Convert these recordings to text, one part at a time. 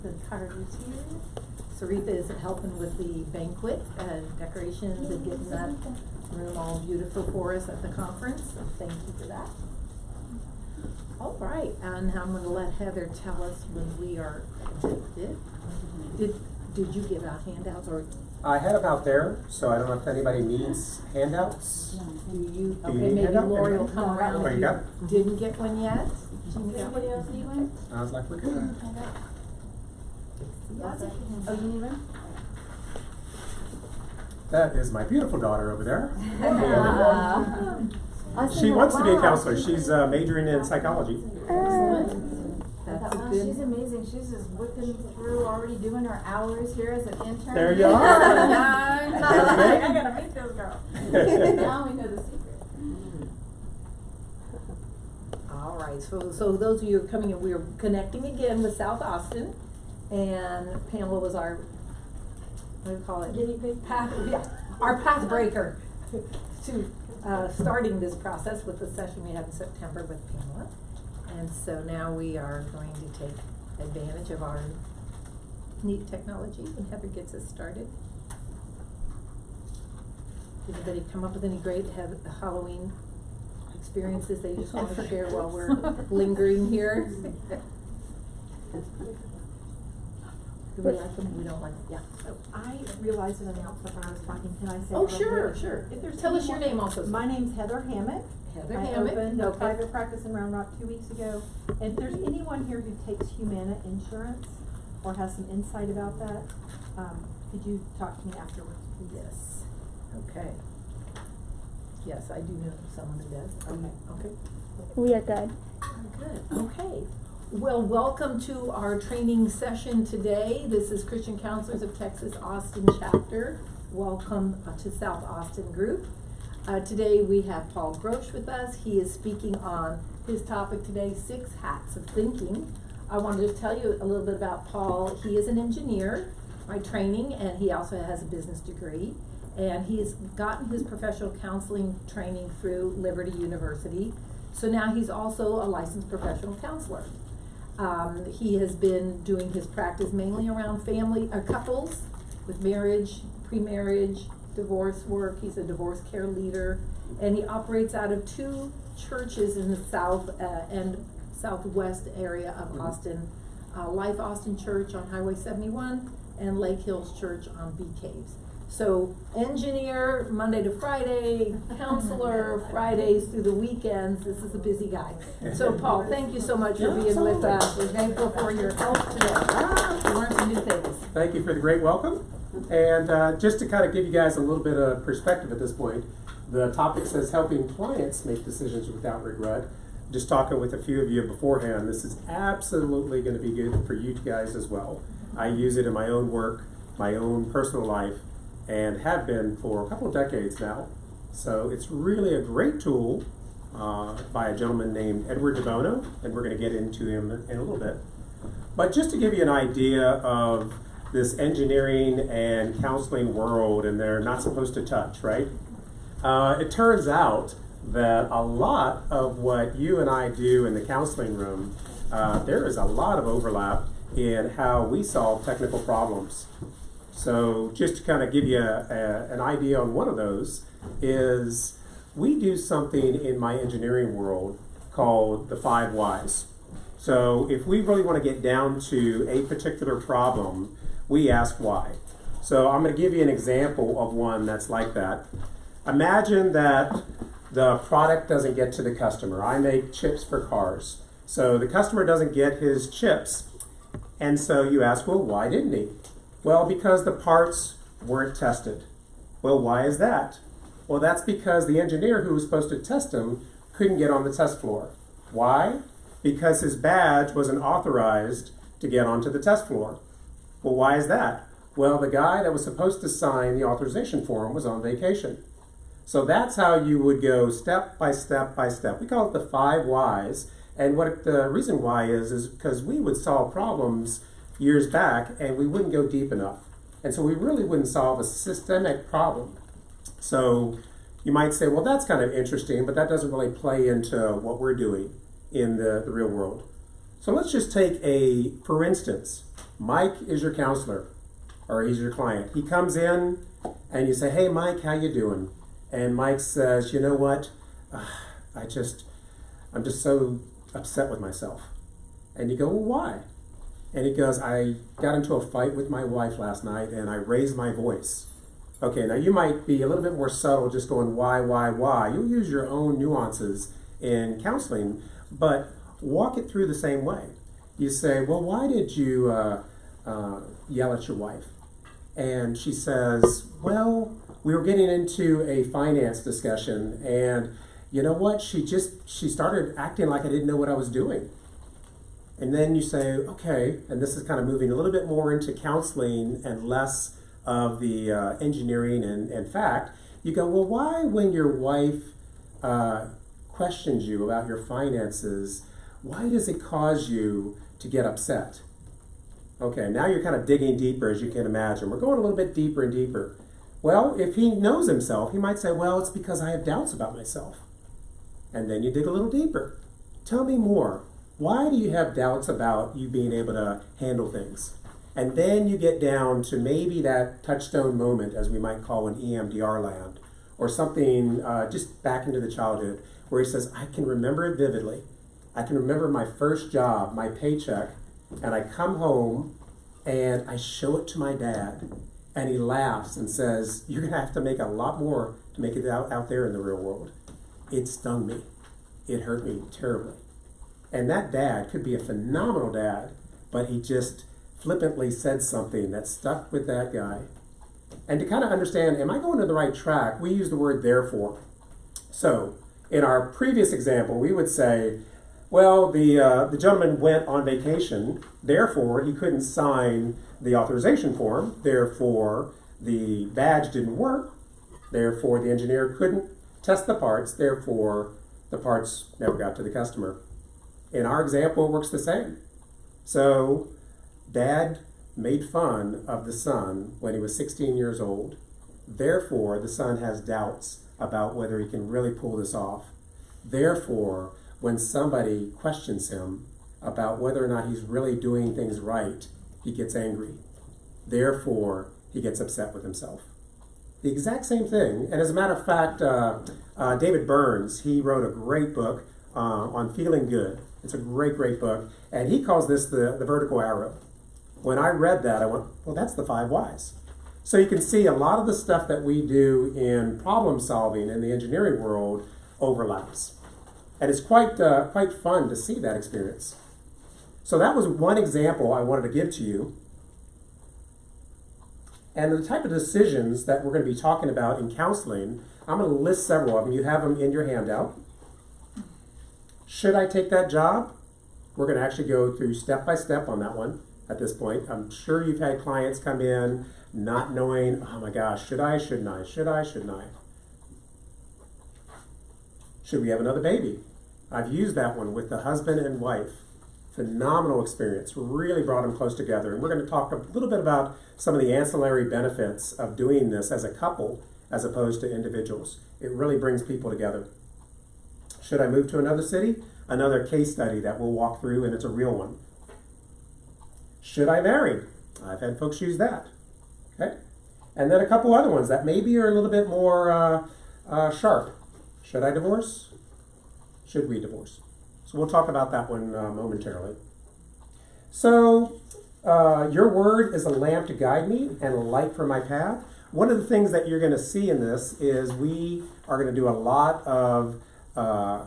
The Carter's here. Sarita is helping with the banquet and decorations and getting that room all beautiful for us at the conference, so thank you for that. All right, and I'm going to let Heather tell us when we are connected. Did you give out handouts or? I had them out there, so I don't know if anybody needs handouts. Do you? Do Okay, you need maybe handout? Lori will come around. Oh, you got it? Didn't get one yet? Anybody else need one? I was like, we're good. Oh, you need one? That is my beautiful daughter over there. Awesome. She wants to be a Wow. counselor. She's majoring in psychology. Excellent. That's a Wow, good. she's amazing. She's just whipping through, already doing her hours here as an intern. There you are. I gotta meet this girl. Now we know the secret. All right, so those of you who are coming in, we're connecting again with South Austin, and Pamela was our, what do you call it? Guinea pig? Our path breaker to starting this process with the session we had in September with Pamela. And so now we are going to take advantage of our neat technology, and Heather gets us started. Did anybody come up with any great Halloween experiences that you just want to share while we're lingering here? Do we like them? We don't like them? Yeah. So I realized an announcement when I was talking. Can I say? Oh, it real sure, quick? sure. If there's Tell us anyone- your name also. My name's Heather Hammett. Heather I Hammett. opened a Okay. private practice in Round Rock 2 weeks ago. And if there's anyone here who takes Humana insurance or has some insight about that, could you talk to me afterwards, please? Yes. Okay. Yes, I do know someone who does. Okay. We are good. Good. Okay. Well, welcome to our training session today. This is Christian Counselors of Texas Austin Chapter. Welcome to South Austin Group. Today we have Paul Grosch with us. He is speaking on his topic today, 6 Hats of Thinking. I wanted to tell you a little bit about Paul. He is an engineer by training, and he also has a business degree. And he's gotten his professional counseling training through Liberty University. So now he's also a licensed professional counselor. He has been doing his practice mainly around family, couples with marriage, pre-marriage, divorce work. He's a divorce care leader, and he operates out of 2 churches in the south and southwest area of Austin. Life Austin Church on Highway 71 and Lake Hills Church on Bee Caves. So engineer Monday to Friday, counselor Fridays through the weekends. This is a busy guy. So Paul, thank you so much for being with us. We're thankful for your help today. We learned some new things. Thank you for the great welcome. And just to kind of give you guys a little bit of perspective at this point, the topic says helping clients make decisions without regret. Just talking with a few of you beforehand, this is absolutely going to be good for you guys as well. I use it in my own work, my own personal life, and have been for a couple of decades now. So it's really a great tool by a gentleman named Edward DeBono, and we're going to get into him in a little bit. But just to give you an idea of this engineering and counseling world, and they're not supposed to touch, right? It turns out that a lot of what you and I do in the counseling room, there is a lot of overlap in how we solve technical problems. So just to kind of give you an idea on one of those is we do something in my engineering world called the 5 whys. So if we really want to get down to a particular problem, we ask why. So I'm going to give you an example of one that's like that. Imagine that the product doesn't get to the customer. I make chips for cars. So the customer doesn't get his chips. And so you ask, well, why didn't he? Well, because the parts weren't tested. Well, why is that? Well, that's because the engineer who was supposed to test them couldn't get on the test floor. Why? Because his badge wasn't authorized to get onto the test floor. Well, why is that? Well, the guy that was supposed to sign the authorization form was on vacation. So that's how you would go step by step by step. We call it the 5 whys. And what the reason why is because we would solve problems years back and we wouldn't go deep enough. And so we really wouldn't solve a systemic problem. So you might say, well, that's kind of interesting, but that doesn't really play into what we're doing in the real world. So let's just take for instance, Mike is your counselor, or he's your client. He comes in and you say, hey Mike, how you doing? And Mike says, you know what, I'm just so upset with myself. And you go, well, why? And he goes, I got into a fight with my wife last night and I raised my voice. Okay, now you might be a little bit more subtle, just going, why? You'll use your own nuances in counseling, but walk it through the same way. You say, well, why did you yell at your wife? And she says, well, we were getting into a finance discussion and you know what, she started acting like I didn't know what I was doing. And then you say, okay, and this is kind of moving a little bit more into counseling and less of the engineering and fact. You go, well, why when your wife questions you about your finances, why does it cause you to get upset? Okay, now you're kind of digging deeper, as you can imagine. We're going a little bit deeper and deeper. Well, if he knows himself, he might say, well, it's because I have doubts about myself. And then you dig a little deeper. Tell me more. Why do you have doubts about you being able to handle things? And then you get down to maybe that touchstone moment, as we might call in EMDR land, or something just back into the childhood, where he says, I can remember it vividly. I can remember my first job, my paycheck, and I come home and I show it to my dad, and he laughs and says, you're gonna have to make a lot more to make it out there in the real world. It stung me. It hurt me terribly. And that dad could be a phenomenal dad, but he just flippantly said something that stuck with that guy. And to kind of understand, am I going to the right track? We use the word therefore. So in our previous example, we would say, well, the gentleman went on vacation, therefore he couldn't sign the authorization form, therefore the badge didn't work, therefore the engineer couldn't test the parts, therefore the parts never got to the customer. In our example, it works the same. So dad made fun of the son when he was 16 years old. Therefore, the son has doubts about whether he can really pull this off. Therefore, when somebody questions him about whether or not he's really doing things right, he gets angry. Therefore, he gets upset with himself. The exact same thing. And as a matter of fact, David Burns, he wrote a great book on feeling good. It's a great, great book. And he calls this the vertical arrow. When I read that, I went, well, that's the 5 whys. So you can see a lot of the stuff that we do in problem solving in the engineering world overlaps. And it's quite fun to see that experience. So that was one example I wanted to give to you. And the type of decisions that we're going to be talking about in counseling, I'm going to list several of them. You have them in your handout. Should I take that job? We're going to actually go through step by step on that one at this point. I'm sure you've had clients come in not knowing, oh my gosh, should I, shouldn't I, should I, shouldn't I? Should we have another baby? I've used that one with the husband and wife. Phenomenal experience, really brought them close together. And we're going to talk a little bit about some of the ancillary benefits of doing this as a couple as opposed to individuals. It really brings people together. Should I move to another city? Another case study that we'll walk through, and it's a real one. Should I marry? I've had folks use that. Okay? And then a couple other ones that maybe are a little bit more sharp. Should I divorce? Should we divorce? So we'll talk about that one momentarily. So your word is a lamp to guide me and a light for my path. One of the things that you're going to see in this is we are going to do a lot of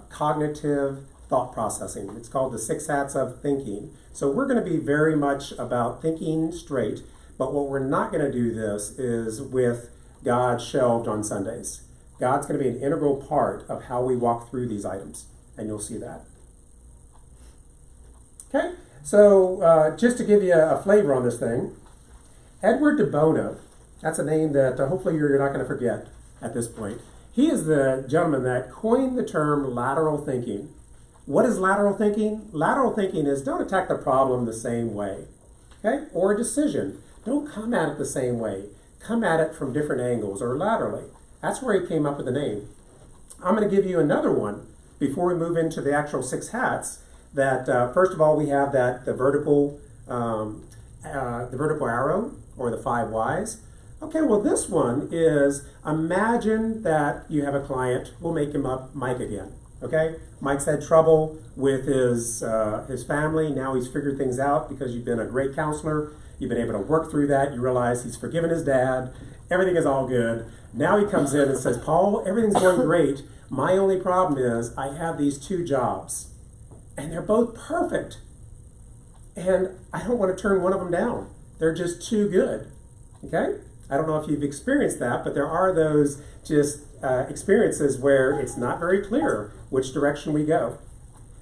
cognitive thought processing. It's called the 6 hats of thinking. So we're going to be very much about thinking straight, but what we're not going to do this is with God shelved on Sundays. God's going to be an integral part of how we walk through these items, and you'll see that. Okay, so just to give you a flavor on this thing, Edward de Bono, that's a name that hopefully you're not going to forget at this point. He is the gentleman that coined the term lateral thinking. What is lateral thinking? Lateral thinking is don't attack the problem the same way, okay? Or a decision. Don't come at it the same way. Come at it from different angles or laterally. That's where he came up with the name. I'm going to give you another one before we move into the actual 6 hats that first of all we have that the vertical arrow, or the 5 whys. Okay, well this one is, imagine that you have a client, we'll make him up Mike again, okay? Mike's had trouble with his family, now he's figured things out because you've been a great counselor, you've been able to work through that, you realize he's forgiven his dad, everything is all good. Now he comes in and says, Paul, everything's going great, my only problem is I have these 2 jobs, and they're both perfect, and I don't want to turn one of them down. They're just too good, okay? I don't know if you've experienced that, but there are those just experiences where it's not very clear which direction we go.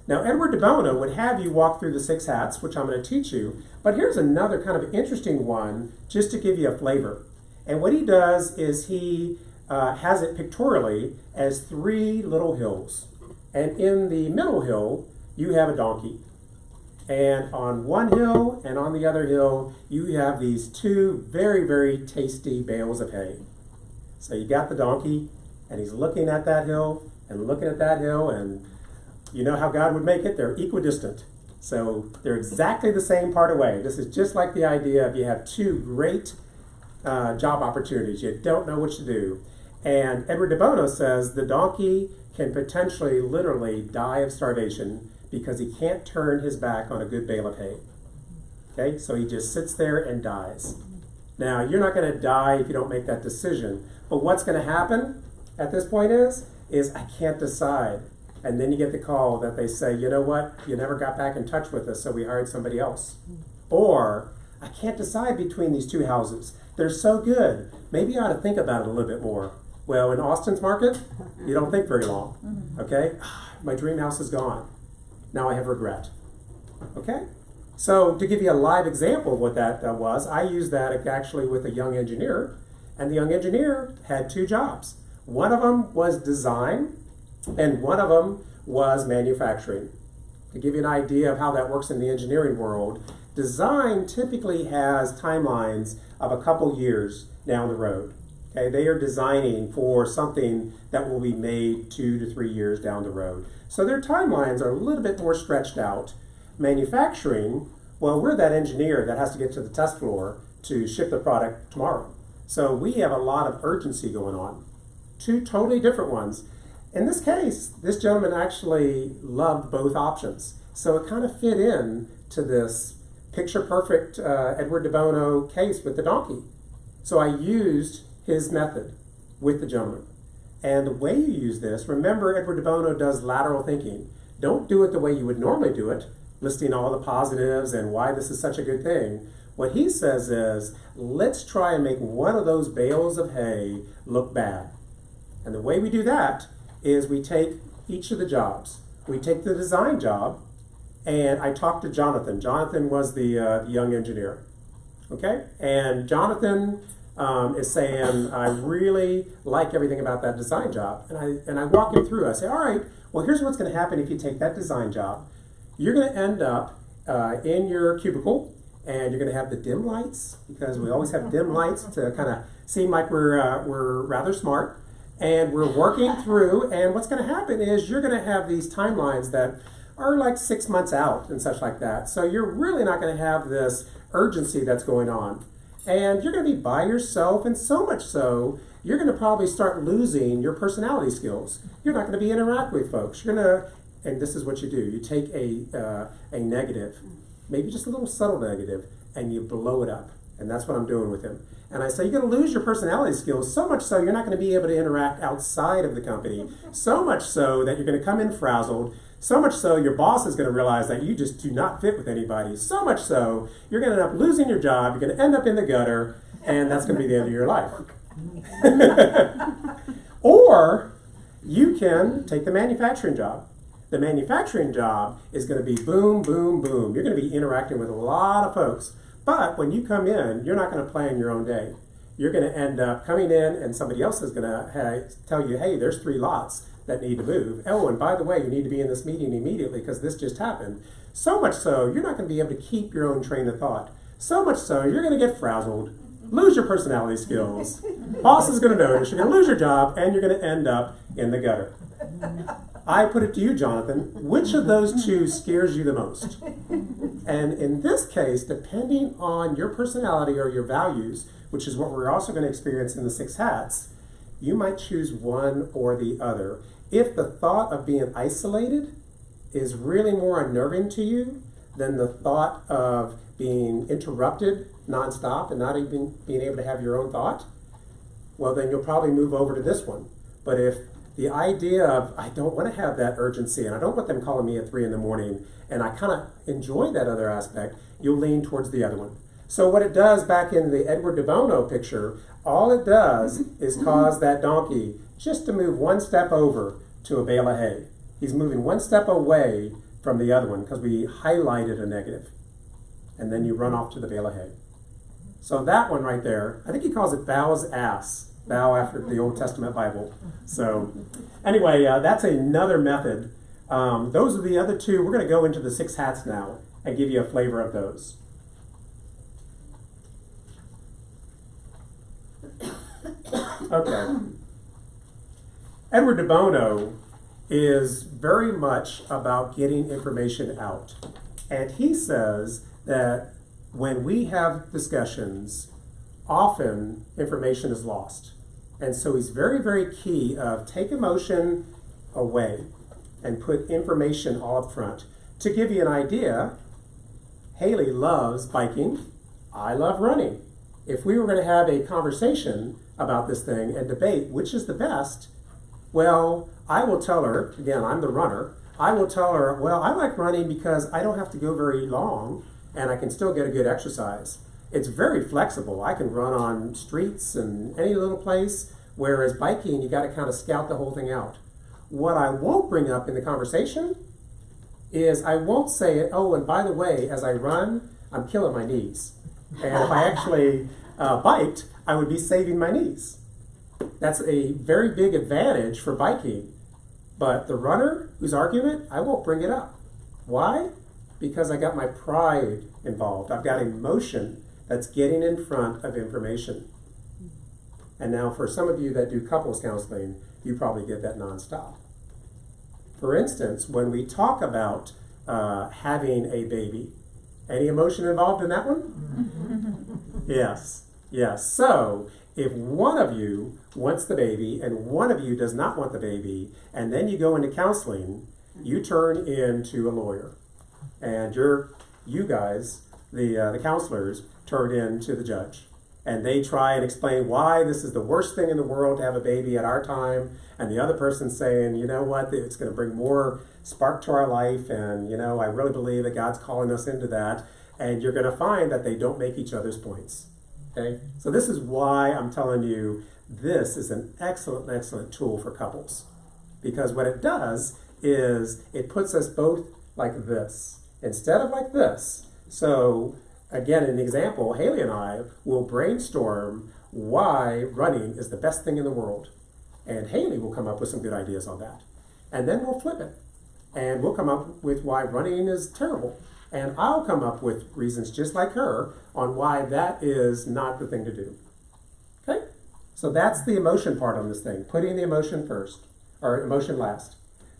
Now, Edward de Bono would have you walk through the 6 hats, which I'm going to teach you, but here's another kind of interesting one just to give you a flavor. And what he does is he has it pictorially as 3 little hills. And in the middle hill, you have a donkey. And on one hill and on the other hill, you have these 2 very, very tasty bales of hay. So you got the donkey, and he's looking at that hill and looking at that hill, and you know how God would make it? They're equidistant. So they're exactly the same part away. This is just like the idea of you have 2 great job opportunities. You don't know what to do. And Edward de Bono says the donkey can potentially literally die of starvation because he can't turn his back on a good bale of hay. Okay, so he just sits there and dies. Now, you're not going to die if you don't make that decision, but what's going to happen at this point is I can't decide. And then you get the call that they say, you know what, you never got back in touch with us, so we hired somebody else. Or, I can't decide between these 2 houses. They're so good. Maybe I ought to think about it a little bit more. Well, in Austin's market, you don't think very long. Okay, my dream house is gone. Now I have regret. Okay? So to give you a live example of what that was, I used that actually with a young engineer, and the young engineer had 2 jobs. One of them was design, and one of them was manufacturing. To give you an idea of how that works in the engineering world, design typically has timelines of a couple years down the road. Okay, they are designing for something that will be made 2 to 3 years down the road. So their timelines are a little bit more stretched out. Manufacturing, well, we're that engineer that has to get to the test floor to ship the product tomorrow. So we have a lot of urgency going on. 2 totally different ones. In this case, this gentleman actually loved both options. So it kind of fit in to this picture-perfect Edward de Bono case with the donkey. So I used his method with the gentleman. And the way you use this, remember Edward de Bono does lateral thinking. Don't do it the way you would normally do it, listing all the positives and why this is such a good thing. What he says is, let's try and make one of those bales of hay look bad. And the way we do that is we take each of the jobs. We take the design job, and I talked to Jonathan. Jonathan was the young engineer. Okay? And Jonathan is saying, I really like everything about that design job. And I walk him through. I say, all right, well, here's what's going to happen if you take that design job. You're going to end up in your cubicle, and you're going to have the dim lights, because we always have dim lights to kind of seem like we're rather smart. And we're working through, and what's going to happen is you're going to have these timelines that are like 6 months out and such like that. So you're really not going to have this urgency that's going on. And you're going to be by yourself, and so much so, you're going to probably start losing your personality skills. You're not going to be interacting with folks. You're going to, and this is what you do. You take a negative, maybe just a little subtle negative, and you blow it up. And that's what I'm doing with him. And I say, you're going to lose your personality skills, so much so you're not going to be able to interact outside of the company, so much so that you're going to come in frazzled, so much so your boss is going to realize that you just do not fit with anybody, so much so you're going to end up losing your job, you're going to end up in the gutter, and that's going to be the end of your life. Or you can take the manufacturing job. The manufacturing job is going to be boom, boom, boom. You're going to be interacting with a lot of folks. But when you come in, you're not going to plan your own day. You're going to end up coming in, and somebody else is going to tell you, hey, there's 3 lots that need to move. Oh, and by the way, you need to be in this meeting immediately because this just happened. So much so, you're not going to be able to keep your own train of thought. So much so, you're going to get frazzled, lose your personality skills. Boss is going to notice, you're going to lose your job, and you're going to end up in the gutter. I put it to you, Jonathan, which of those two scares you the most? And in this case, depending on your personality or your values, which is what we're also going to experience in the 6 hats, you might choose one or the other. If the thought of being isolated is really more unnerving to you than the thought of being interrupted nonstop and not even being able to have your own thought, well, then you'll probably move over to this one. But if the idea of, I don't want to have that urgency and I don't want them calling me at 3 in the morning and I kind of enjoy that other aspect, you'll lean towards the other one. So what it does back in the Edward de Bono picture, all it does is cause that donkey just to move one step over to a bale of hay. He's moving one step away from the other one because we highlighted a negative. And then you run off to the bale of hay. So that one right there, I think he calls it Bow's ass. Bow after the Old Testament Bible. So anyway, that's another method. Those are the other two. We're going to go into the 6 hats now and give you a flavor of those. Okay. Edward de Bono is very much about getting information out. And he says that when we have discussions, often information is lost. And so he's very, very key of take emotion away and put information all up front. To give you an idea, Haley loves biking. I love running. If we were going to have a conversation about this thing and debate which is the best, well, I will tell her, again, I'm the runner, I will tell her, well, I like running because I don't have to go very long and I can still get a good exercise. It's very flexible. I can run on streets and any little place, whereas biking, you got to kind of scout the whole thing out. What I won't bring up in the conversation is I won't say it, oh, and by the way, as I run, I'm killing my knees. And if I actually biked, I would be saving my knees. That's a very big advantage for biking. But the runner whose argument, I won't bring it up. Why? Because I got my pride involved. I've got emotion that's getting in front of information. And now for some of you that do couples counseling, you probably get that nonstop. For instance, when we talk about having a baby, any emotion involved in that one? Yes, yes. So if one of you wants the baby and one of you does not want the baby, and then you go into counseling, you turn into a lawyer. And you guys, the counselors, turn into the judge. And they try and explain why this is the worst thing in the world to have a baby at our time. And the other person's saying, you know what, it's going to bring more spark to our life. And, you know, I really believe that God's calling us into that. And you're going to find that they don't make each other's points. Okay? So this is why I'm telling you this is an excellent, excellent tool for couples. Because what it does is it puts us both like this instead of like this. So again, an example, Haley and I will brainstorm why running is the best thing in the world. And Haley will come up with some good ideas on that. And then we'll flip it. And we'll come up with why running is terrible. And I'll come up with reasons just like her on why that is not the thing to do. Okay? So that's the emotion part on this thing, putting the emotion first, or emotion last.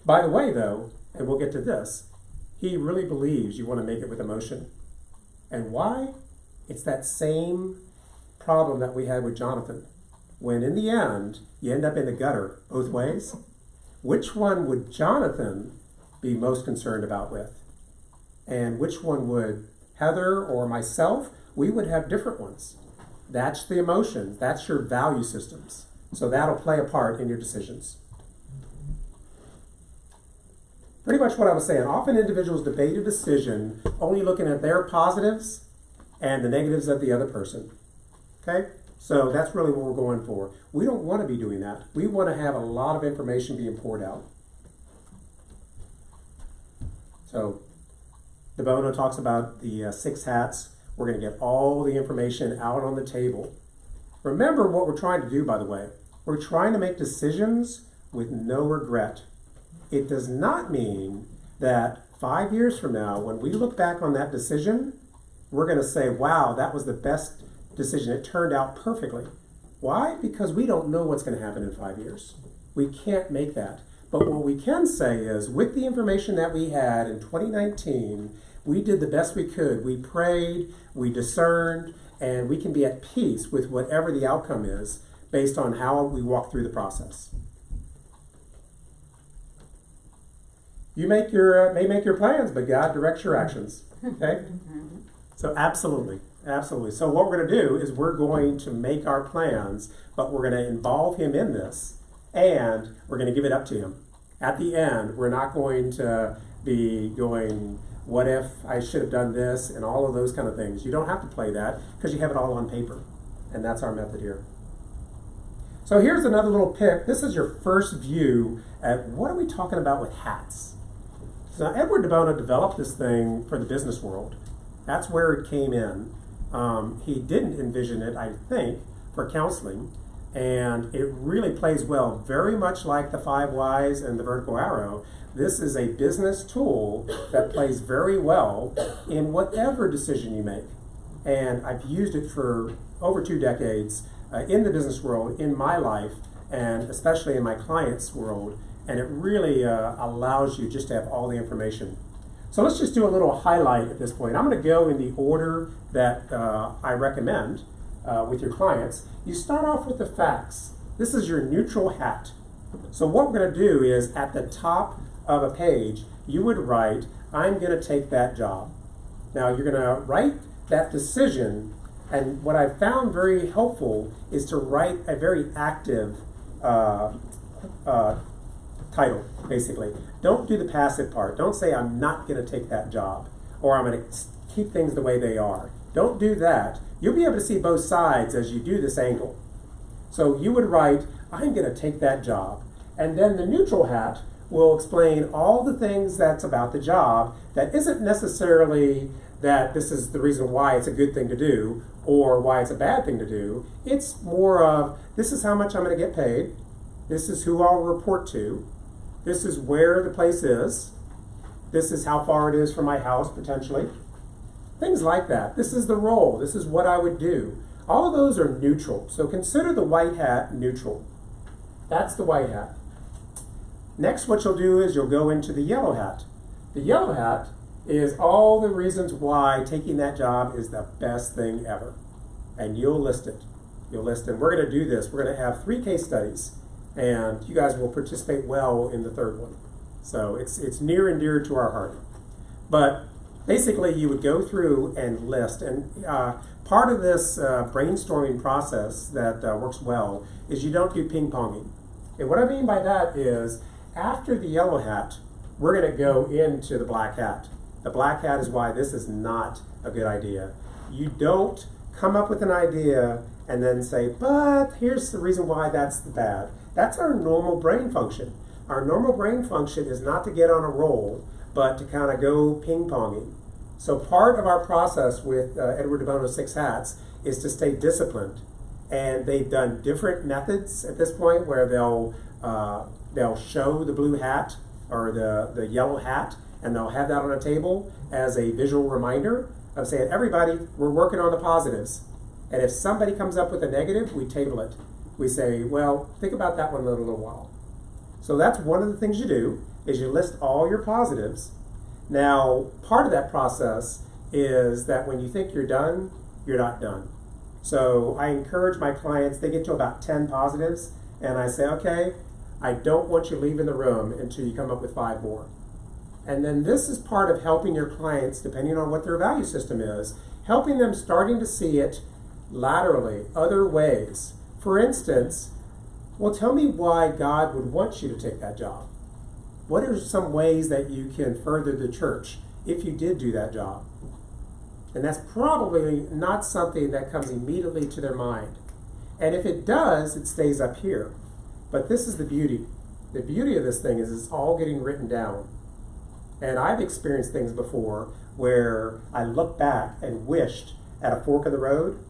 By the way, though, and we'll get to this, he really believes you want to make it with emotion. And why? It's that same problem that we had with Jonathan. When in the end, you end up in the gutter both ways, which one would Jonathan be most concerned about with? And which one would Heather or myself? We would have different ones. That's the emotion. That's your value systems. So that'll play a part in your decisions. Pretty much what I was saying. Often individuals debate a decision only looking at their positives and the negatives of the other person. Okay? So that's really what we're going for. We don't want to be doing that. We want to have a lot of information being poured out. So De Bono talks about the 6 hats. We're going to get all the information out on the table. Remember what we're trying to do, by the way. We're trying to make decisions with no regret. It does not mean that 5 years from now, when we look back on that decision, we're going to say, wow, that was the best decision. It turned out perfectly. Why? Because we don't know what's going to happen in 5 years. We can't make that. But what we can say is, with the information that we had in 2019, we did the best we could. We prayed, we discerned, and we can be at peace with whatever the outcome is based on how we walk through the process. You may make your plans, but God directs your actions. Okay? So absolutely. So what we're going to do is we're going to make our plans, but we're going to involve Him in this, and we're going to give it up to Him. At the end, we're not going to be going, what if I should have done this, and all of those kind of things. You don't have to play that because you have it all on paper, and that's our method here. So here's another little pick. This is your first view at what are we talking about with hats. So Edward de Bono developed this thing for the business world. That's where it came in. He didn't envision it, I think, for counseling, and it really plays well, very much like the 5 Whys and the vertical arrow. This is a business tool that plays very well in whatever decision you make. And I've used it for over 2 decades in the business world, in my life, and especially in my clients' world, and it really allows you just to have all the information. So let's just do a little highlight at this point. I'm going to go in the order that I recommend with your clients. You start off with the facts. This is your neutral hat. So what we're going to do is at the top of a page, you would write, I'm going to take that job. Now you're going to write that decision, and what I've found very helpful is to write a very active title, basically. Don't do the passive part. Don't say I'm not going to take that job, or I'm going to keep things the way they are. Don't do that. You'll be able to see both sides as you do this angle. So you would write, I'm going to take that job. And then the neutral hat will explain all the things that's about the job that isn't necessarily that this is the reason why it's a good thing to do or why it's a bad thing to do. It's more of, this is how much I'm going to get paid. This is who I'll report to. This is where the place is. This is how far it is from my house, potentially. Things like that. This is the role. This is what I would do. All of those are neutral. So consider the white hat neutral. That's the white hat. Next, what you'll do is you'll go into the yellow hat. The yellow hat is all the reasons why taking that job is the best thing ever. And you'll list it. You'll list it. We're going to do this. We're going to have 3 case studies. And you guys will participate well in the 3rd one. So it's near and dear to our heart. But basically, you would go through and list. And part of this brainstorming process that works well is you don't do ping-ponging. And what I mean by that is, after the yellow hat, we're going to go into the black hat. The black hat is why this is not a good idea. You don't come up with an idea and then say, but here's the reason why that's bad. That's our normal brain function. Our normal brain function is not to get on a roll, but to kind of go ping-ponging. So part of our process with Edward de Bono's 6 hats is to stay disciplined. And they've done different methods at this point where they'll show the blue hat or the yellow hat, and they'll have that on a table as a visual reminder of saying, everybody, we're working on the positives. And if somebody comes up with a negative, we table it. We say, well, think about that one in a little while. So that's one of the things you do, is you list all your positives. Now, part of that process is that when you think you're done, you're not done. So I encourage my clients, they get to about 10 positives, and I say, okay, I don't want you leaving the room until you come up with 5 more. And then this is part of helping your clients, depending on what their value system is, helping them starting to see it laterally, other ways. For instance, well, tell me why God would want you to take that job. What are some ways that you can further the church if you did do that job? And that's probably not something that comes immediately to their mind. And if it does, it stays up here. But this is the beauty. The beauty of this thing is it's all getting written down. And I've experienced things before where I look back and wished at a fork in the road,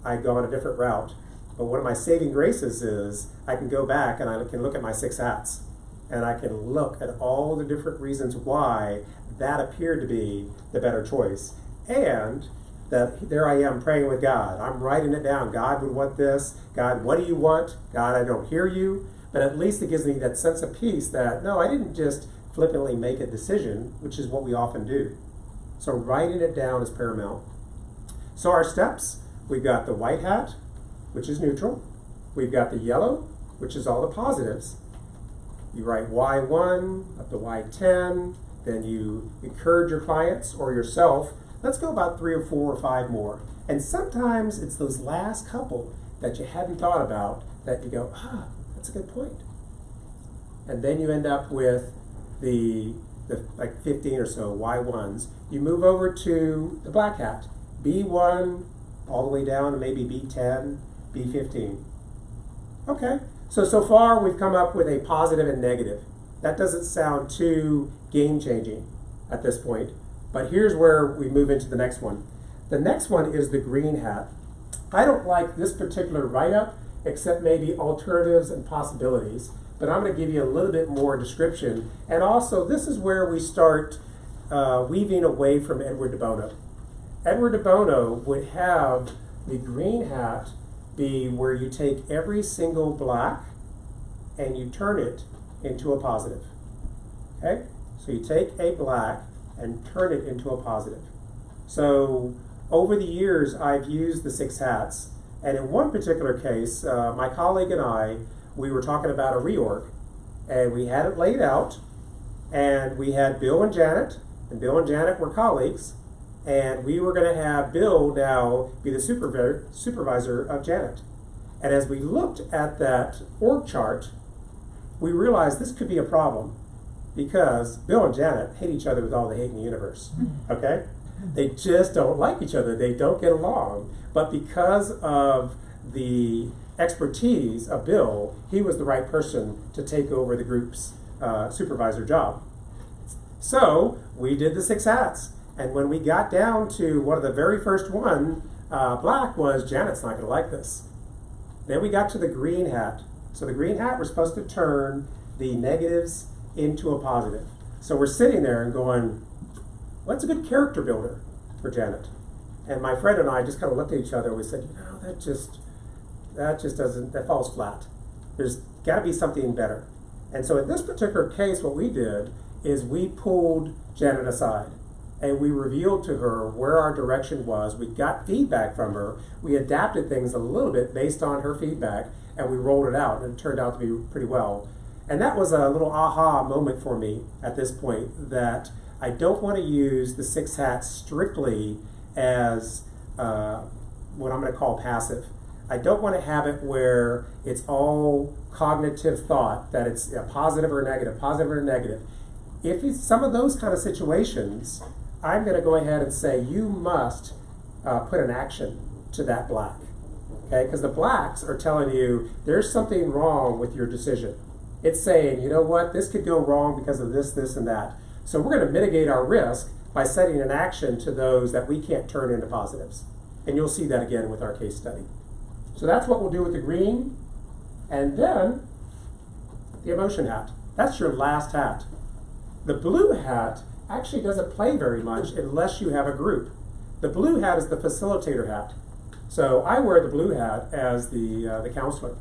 I'd gone a different route. But one of my saving graces is I can go back and I can look at my 6 hats. And I can look at all the different reasons why that appeared to be the better choice. And that there I am praying with God. I'm writing it down. God would want this. God, what do you want? God, I don't hear you. but at least it gives me that sense of peace that, no, I didn't just flippantly make a decision, which is what we often do. So writing it down is paramount. So our steps, we've got the white hat, which is neutral. We've got the yellow, which is all the positives. You write Y1 up to Y10, then you encourage your clients or yourself. Let's go about 3 or 4 or 5 more. And sometimes it's those last couple that you hadn't thought about that you go, that's a good point. And then you end up with the like 15 or so Y1s. You move over to the black hat, B1 all the way down to maybe B10, B15. Okay, so far we've come up with a positive and negative. That doesn't sound too game-changing at this point, but here's where we move into the next one. The next one is the green hat. I don't like this particular write-up, except maybe alternatives and possibilities, but I'm going to give you a little bit more description. And also, this is where we start weaving away from Edward de Bono. Edward de Bono would have the green hat be where you take every single black and you turn it into a positive. Okay? So you take a black and turn it into a positive. So over the years, I've used the 6 hats. And in one particular case, my colleague and I, we were talking about a reorg. And we had it laid out. And we had Bill and Janet. And Bill and Janet were colleagues. And we were going to have Bill now be the supervisor of Janet. And as we looked at that org chart, we realized this could be a problem because Bill and Janet hate each other with all the hate in the universe. Okay? They just don't like each other. They don't get along. But because of the expertise of Bill, he was the right person to take over the group's supervisor job. So we did the 6 hats. And when we got down to one of the very first one, black was, Janet's not going to like this. Then we got to the green hat. So the green hat, we're supposed to turn the negatives into a positive. So we're sitting there and going, what's a good character builder for Janet? And my friend and I just kind of looked at each other and we said, that just doesn't, that falls flat. There's got to be something better. And so in this particular case, what we did is we pulled Janet aside. And we revealed to her where our direction was. We got feedback from her. We adapted things a little bit based on her feedback, and we rolled it out, and it turned out to be pretty well. And that was a little aha moment for me at this point, that I don't want to use the 6 hats strictly as what I'm going to call passive. I don't want to have it where it's all cognitive thought, that it's a positive or negative, positive or negative. If it's some of those kind of situations, I'm going to go ahead and say you must put an action to that black, okay? Because the blacks are telling you there's something wrong with your decision. It's saying, you know what, this could go wrong because of this, this, and that. So we're going to mitigate our risk by setting an action to those that we can't turn into positives. And you'll see that again with our case study. So that's what we'll do with the green. And then the emotion hat. That's your last hat. The blue hat actually doesn't play very much unless you have a group. The blue hat is the facilitator hat. So I wear the blue hat as the counselor,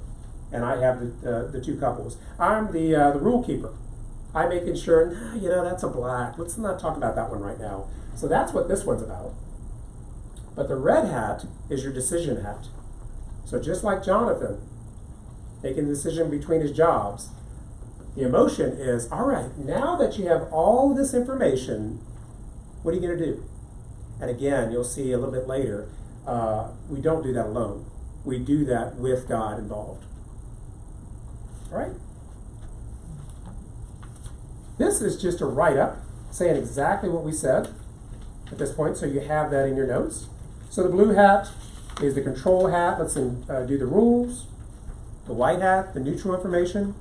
and I have the 2 couples. I'm the rule keeper. I'm making sure, that's a black. Let's not talk about that one right now. So that's what this one's about. But the red hat is your decision hat. So just like Jonathan making the decision between his jobs, the emotion is, all right, now that you have all this information, what are you going to do? And again, you'll see a little bit later, we don't do that alone. We do that with God involved. All right? This is just a write-up saying exactly what we said at this point, so you have that in your notes. So the blue hat is the control hat. Let's do the rules. The white hat, the neutral information.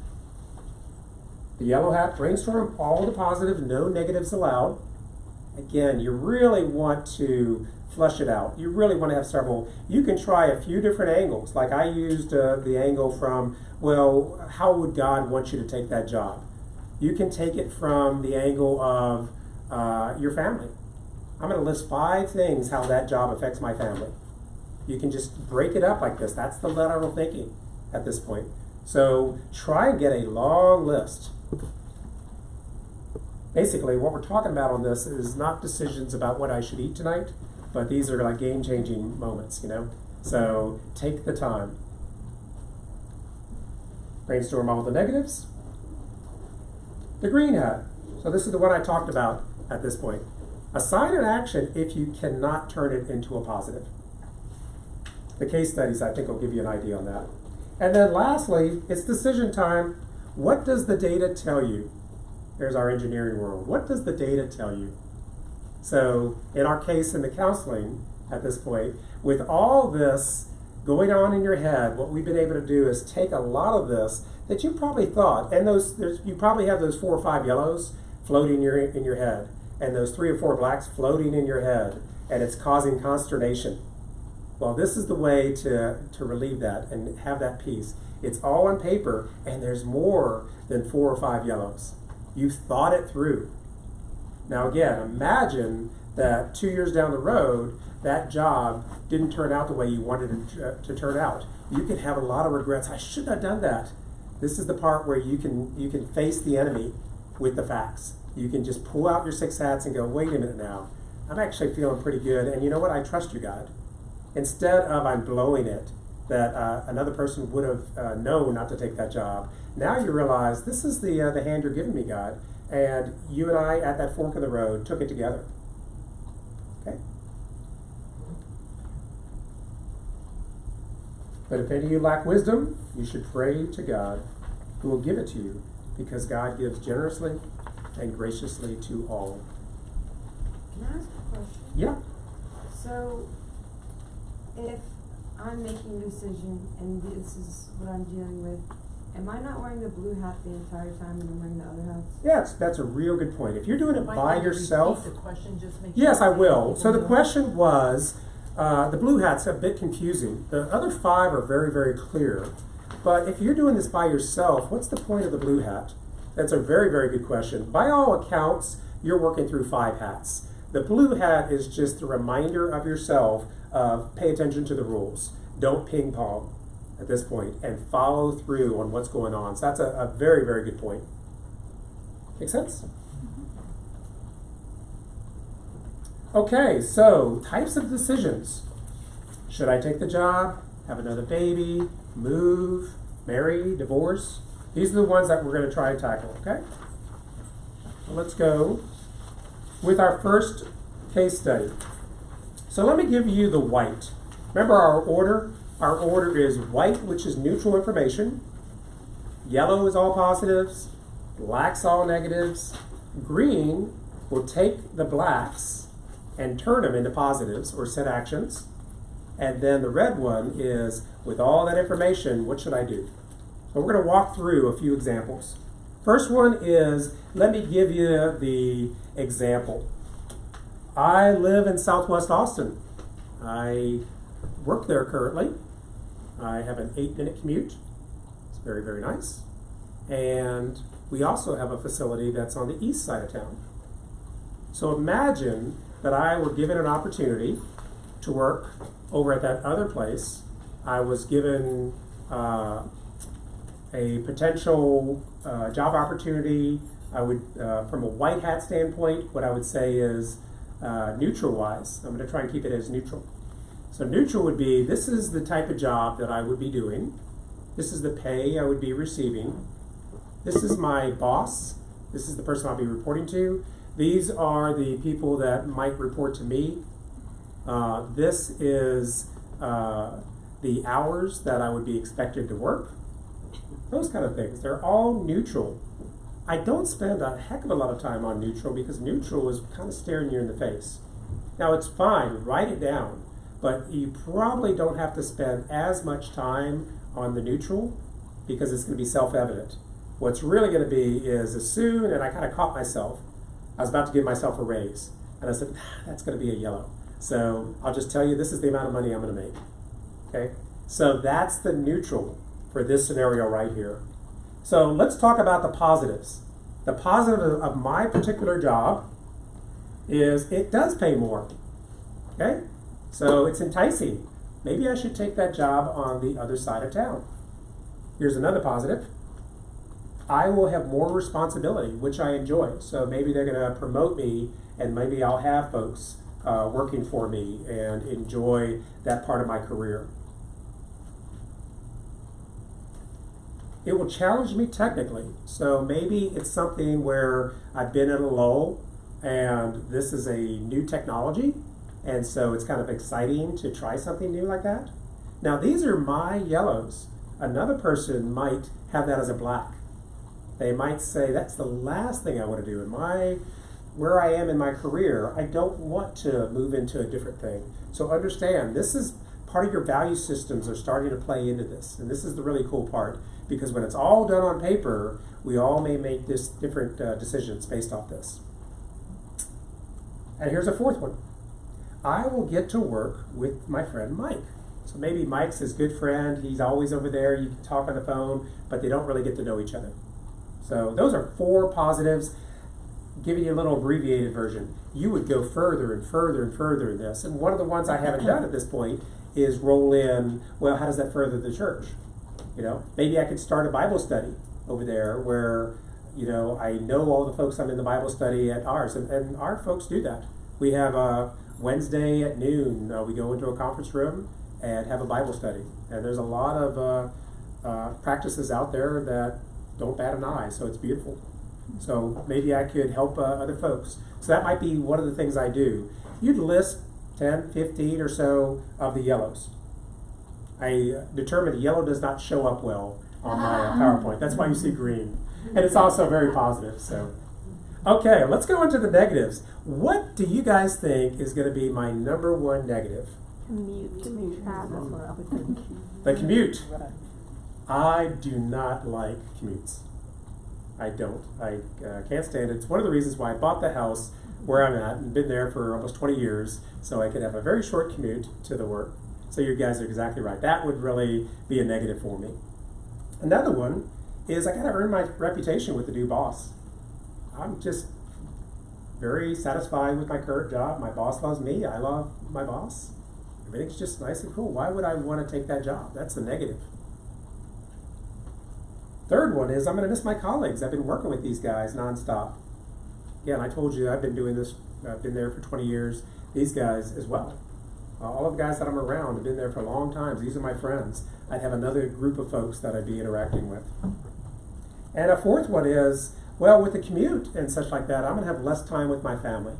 The yellow hat, brainstorm all the positives, no negatives allowed. Again, you really want to flush it out. You really want to have several. You can try a few different angles. Like I used the angle from, well, how would God want you to take that job? You can take it from the angle of your family. I'm going to list 5 things how that job affects my family. You can just break it up like this. That's the lateral thinking at this point. So try and get a long list. Basically, what we're talking about on this is not decisions about what I should eat tonight, but these are like game-changing moments, you know? So take the time. Brainstorm all the negatives. The green hat. So this is the one I talked about at this point. Assign an action if you cannot turn it into a positive. The case studies, I think, will give you an idea on that. And then lastly, it's decision time. What does the data tell you? There's our engineering world. What does the data tell you? So in our case in the counseling at this point, with all this going on in your head, what we've been able to do is take a lot of this that you probably thought, and you probably have those 4 or 5 yellows floating in your head, and those 3 or 4 blacks floating in your head, and it's causing consternation. Well, this is the way to relieve that and have that peace. It's all on paper, and there's more than 4 or 5 yellows. You've thought it through. Now again, imagine that 2 years down the road, that job didn't turn out the way you wanted it to turn out. You could have a lot of regrets. I shouldn't have done that. This is the part where you can face the enemy with the facts. You can just pull out your 6 hats and go, wait a minute now. I'm actually feeling pretty good, and you know what? I trust you, God. Instead of I'm blowing it, that another person would have known not to take that job. Now you realize this is the hand you're giving me, God, and you and I at that fork of the road took it together. Okay? But if any of you lack wisdom, you should pray to God, who will give it to you, because God gives generously and graciously to all. Can I ask a question? Yeah. So, if I'm making a decision and this is what I'm dealing with, am I not wearing the blue hat the entire time and I'm wearing the other hats? Yes, that's a real good point. If you're doing it Might by want to yourself, repeat the question, just make yes, sure I will. people So the know. question was, the blue hat's a bit confusing. The other 5 are very, very clear. But if you're doing this by yourself, what's the point of the blue hat? That's a very, very good question. By all accounts, you're working through 5 hats. The blue hat is just a reminder of yourself of pay attention to the rules. Don't ping pong at this point and follow through on what's going on. So that's a very, very good point. Make sense? Okay, so types of decisions. Should I take the job, have another baby, move, marry, divorce? These are the ones that we're going to try and tackle, okay? Well, let's go with our first case study. So let me give you the white. Remember our order? Our order is white, which is neutral information. Yellow is all positives. Black's all negatives. Green will take the blacks and turn them into positives or set actions. And then the red one is, with all that information, what should I do? So we're going to walk through a few examples. First one is, let me give you the example. I live in Southwest Austin. I work there currently. I have an 8-minute commute. It's very, very nice. And we also have a facility that's on the east side of town. So imagine that I were given an opportunity to work over at that other place. I was given a potential job opportunity. I would, from a white hat standpoint, what I would say is neutral-wise. I'm going to try and keep it as neutral. So neutral would be, this is the type of job that I would be doing. This is the pay I would be receiving. This is my boss. This is the person I'll be reporting to. These are the people that might report to me. This is the hours that I would be expected to work. Those kind of things. They're all neutral. I don't spend a heck of a lot of time on neutral because neutral is kind of staring you in the face. Now it's fine, write it down, but you probably don't have to spend as much time on the neutral because it's going to be self-evident. What's really going to be is as soon, and I kind of caught myself, I was about to give myself a raise, and I said, that's going to be a yellow. So I'll just tell you, this is the amount of money I'm going to make. Okay? So that's the neutral for this scenario right here. So let's talk about the positives. The positive of my particular job is it does pay more. Okay? So it's enticing. Maybe I should take that job on the other side of town. Here's another positive. I will have more responsibility, which I enjoy. So maybe they're going to promote me, and maybe I'll have folks working for me and enjoy that part of my career. It will challenge me technically. So maybe it's something where I've been in a lull and this is a new technology, and so it's kind of exciting to try something new like that. Now these are my yellows. Another person might have that as a black. They might say, that's the last thing I want to do in where I am in my career. I don't want to move into a different thing. So understand, this is part of your value systems are starting to play into this. And this is the really cool part, because when it's all done on paper, we all may make this different decisions based off this. And here's a fourth one. I will get to work with my friend Mike. So maybe Mike's his good friend. He's always over there. You can talk on the phone, but they don't really get to know each other. So those are 4 positives. Giving you a little abbreviated version. You would go further and further and further in this. And one of the ones I haven't done at this point is roll in, well, how does that further the church? You know, maybe I could start a Bible study over there where, you know, I know all the folks I'm in the Bible study at ours, and our folks do that. We have a Wednesday at noon, we go into a conference room and have a Bible study. And there's a lot of practices out there that don't bat an eye, so it's beautiful. So maybe I could help other folks. So that might be one of the things I do. You'd list 10, 15 or so of the yellows. I determined yellow does not show up well on my PowerPoint. That's why you see green. And it's also very positive. So, okay, let's go into the negatives. What do you guys think is going to be my number 1 negative? Commute. Travel. That's what I would think. The commute. I do not like commutes. I don't. I can't stand it. It's one of the reasons why I bought the house where I'm at and been there for almost 20 years, so I could have a very short commute to the work. So you guys are exactly right. That would really be a negative for me. Another one is I got to earn my reputation with the new boss. I'm just very satisfied with my current job. My boss loves me. I love my boss. Everything's just nice and cool. Why would I want to take that job? That's a negative. Third one is I'm going to miss my colleagues. I've been working with these guys nonstop. Yeah, and I told you I've been doing this, I've been there for 20 years. These guys as well. All of the guys that I'm around have been there for a long time. These are my friends. I'd have another group of folks that I'd be interacting with. And a fourth one is, well, with the commute and such like that, I'm going to have less time with my family.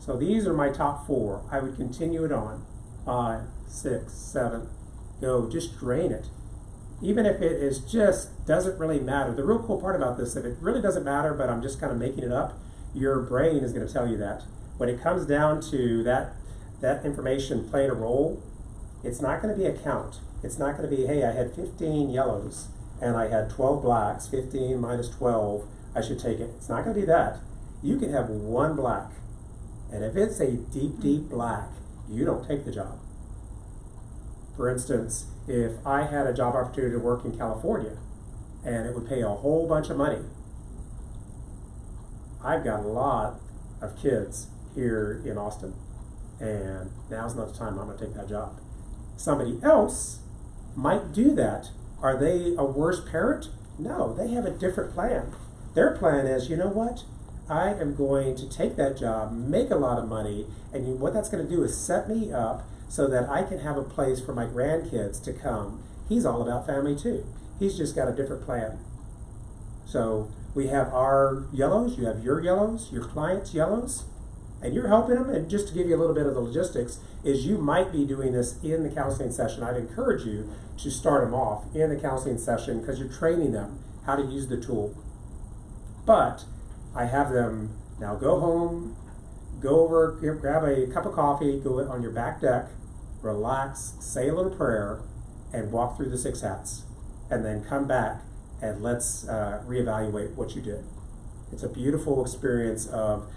So these are my top 4. I would continue it on. 5, 6, 7. Go, just drain it. Even if it is just doesn't really matter. The real cool part about this, if it really doesn't matter, but I'm just kind of making it up, your brain is going to tell you that. When it comes down to that information playing a role, it's not going to be a count. It's not going to be, hey, I had 15 yellows and I had 12 blacks, 15 minus 12, I should take it. It's not going to be that. You can have 1 black, and if it's a deep, deep black, you don't take the job. For instance, if I had a job opportunity to work in California and it would pay a whole bunch of money, I've got a lot of kids here in Austin, and now's not the time I'm going to take that job. Somebody else might do that. Are they a worse parent? No, they have a different plan. Their plan is, you know what? I am going to take that job, make a lot of money, and what that's going to do is set me up so that I can have a place for my grandkids to come. He's all about family too. He's just got a different plan. So we have our yellows, you have your yellows, your clients' yellows, and you're helping them. And just to give you a little bit of the logistics, is you might be doing this in the counseling session. I'd encourage you to start them off in the counseling session because you're training them how to use the tool. But I have them now go home, go over, grab a cup of coffee, go on your back deck, relax, say a little prayer, and walk through the 6 hats. And then come back and let's reevaluate what you did. It's a beautiful experience of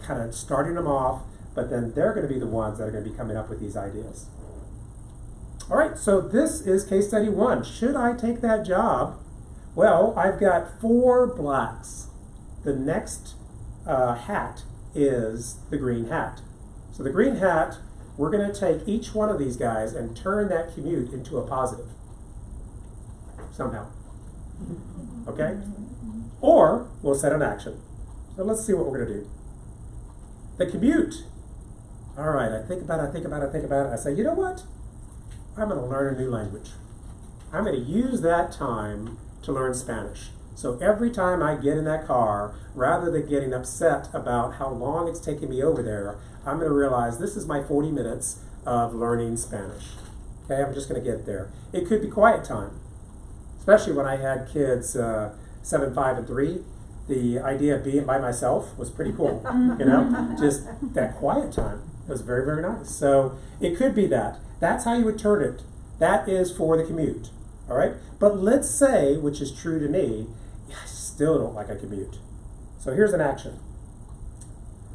kind of starting them off, but then they're going to be the ones that are going to be coming up with these ideas. All right, so this is case study 1. Should I take that job? Well, I've got 4 blacks. The next hat is the green hat. So the green hat, we're going to take each one of these guys and turn that commute into a positive. somehow. Okay? Or we'll set an action. So let's see what we're going to do. The commute. All right, I think about it. I say, you know what? I'm going to learn a new language. I'm going to use that time to learn Spanish. So every time I get in that car, rather than getting upset about how long it's taking me over there, I'm going to realize this is my 40 minutes of learning Spanish. Okay, I'm just going to get there. It could be quiet time, especially when I had kids 7, 5, and 3. The idea of being by myself was pretty cool. You know, just that quiet time was very, very nice. So it could be that. That's how you would turn it. That is for the commute. All right. But let's say, which is true to me, I still don't like a commute. So here's an action.